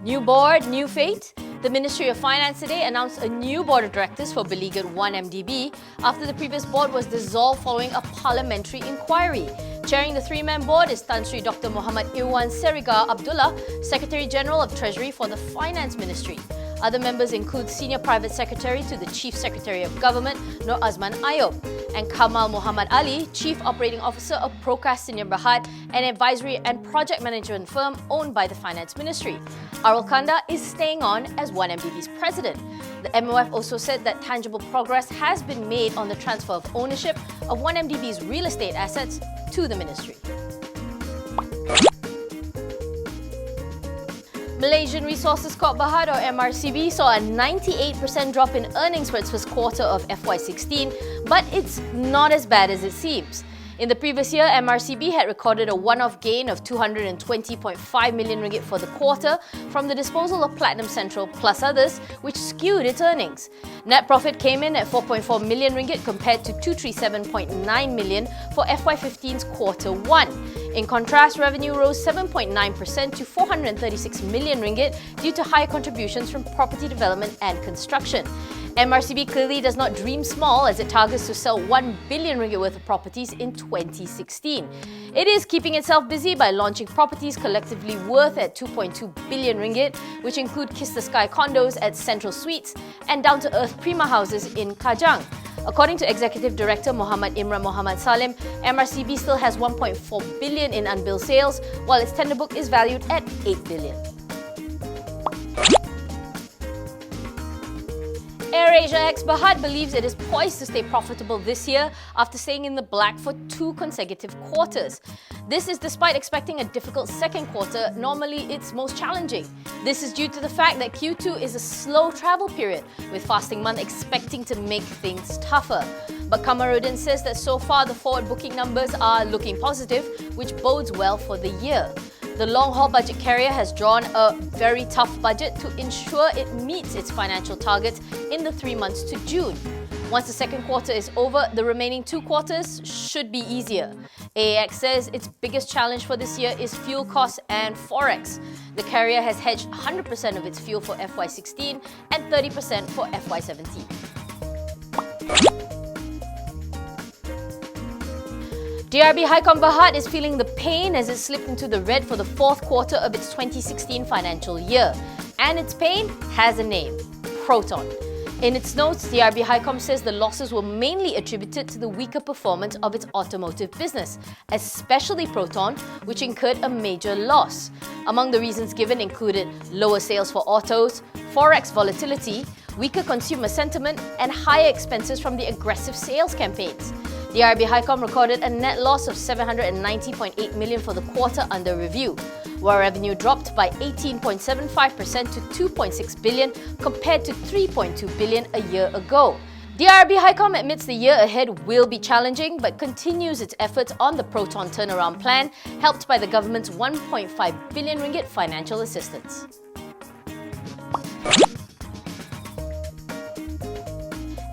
New board, new fate. The Ministry of Finance today announced a new board of directors for beleaguered 1MDB after the previous board was dissolved following a parliamentary inquiry. Chairing the three-man board is Tan Sri Dr. Muhammad Irwan Serigar Abdullah, Secretary General of Treasury for the Finance Ministry. Other members include Senior Private Secretary to the Chief Secretary of Government, Nur Azman Ayub, and Kamal Muhammad Ali, Chief Operating Officer of Procast Sdn Bhd, an advisory and project management firm owned by the Finance Ministry. Arul Kanda is staying on as 1MDB's president. The MOF also said that tangible progress has been made on the transfer of ownership of 1MDB's real estate assets to the ministry. Malaysian Resources Corp Berhad, or MRCB, saw a 98% drop in earnings for its first quarter of FY16, but it's not as bad as it seems. In the previous year, MRCB had recorded a one-off gain of 220.5 million ringgit for the quarter from the disposal of Platinum Central plus others, which skewed its earnings. Net profit came in at 4.4 million ringgit compared to 237.9 million for FY15's quarter 1. In contrast, revenue rose 7.9% to 436 million ringgit due to higher contributions from property development and construction. MRCB clearly does not dream small as it targets to sell 1 billion ringgit worth of properties in 2016. It is keeping itself busy by launching properties collectively worth at 2.2 billion ringgit, which include Kiss the Sky condos at Central Suites and down-to-earth Prima houses in Kajang. According to Executive Director Muhammad Imran Muhammad Salim, MRCB still has 1.4 billion in unbilled sales, while its tender book is valued at 8 billion. AirAsia X Berhad believes it is poised to stay profitable this year after staying in the black for 2 consecutive quarters. This is despite expecting a difficult second quarter, normally its most challenging. This is due to the fact that Q2 is a slow travel period, with fasting month expecting to make things tougher. But Kamarudin says that so far the forward booking numbers are looking positive, which bodes well for the year. The long-haul budget carrier has drawn a very tough budget to ensure it meets its financial targets in the 3 months to June. Once the second quarter is over, the remaining 2 quarters should be easier. AAX says its biggest challenge for this year is fuel costs and forex. The carrier has hedged 100% of its fuel for FY16 and 30% for FY17. DRB-Hicom Berhad is feeling the pain as it slipped into the red for the 4th quarter of its 2016 financial year. And its pain has a name: Proton. In its notes, DRB-Hicom says the losses were mainly attributed to the weaker performance of its automotive business, especially Proton, which incurred a major loss. Among the reasons given included lower sales for autos, forex volatility, weaker consumer sentiment, and higher expenses from the aggressive sales campaigns. DRB-Hicom recorded a net loss of 790.8 million for the quarter under review, while revenue dropped by 18.75% to 2.6 billion compared to 3.2 billion a year ago. DRB-Hicom admits the year ahead will be challenging but continues its efforts on the Proton turnaround plan, helped by the government's 1.5 billion ringgit financial assistance.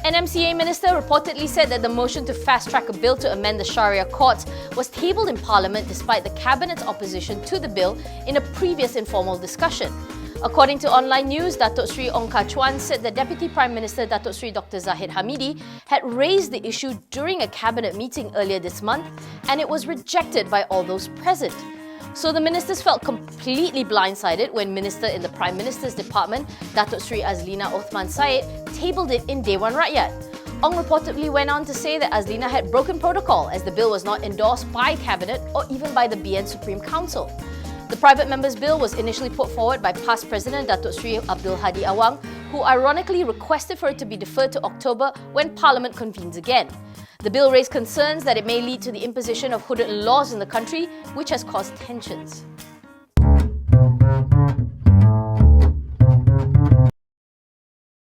An MCA minister reportedly said that the motion to fast-track a bill to amend the Sharia courts was tabled in Parliament despite the Cabinet's opposition to the bill in a previous informal discussion. According to online news, Datuk Sri Ong Kah Chuan said that Deputy Prime Minister Datuk Sri Dr. Zahid Hamidi had raised the issue during a Cabinet meeting earlier this month, and it was rejected by all those present. So the ministers felt completely blindsided when Minister in the Prime Minister's Department, Datuk Sri Azlina Othman Said, tabled it in Dewan Rakyat. Ong reportedly went on to say that Azlina had broken protocol as the bill was not endorsed by Cabinet or even by the BN Supreme Council. The private member's bill was initially put forward by past President Datuk Sri Abdul Hadi Awang, who ironically requested for it to be deferred to October when Parliament convenes again. The bill raised concerns that it may lead to the imposition of Hudud laws in the country, which has caused tensions.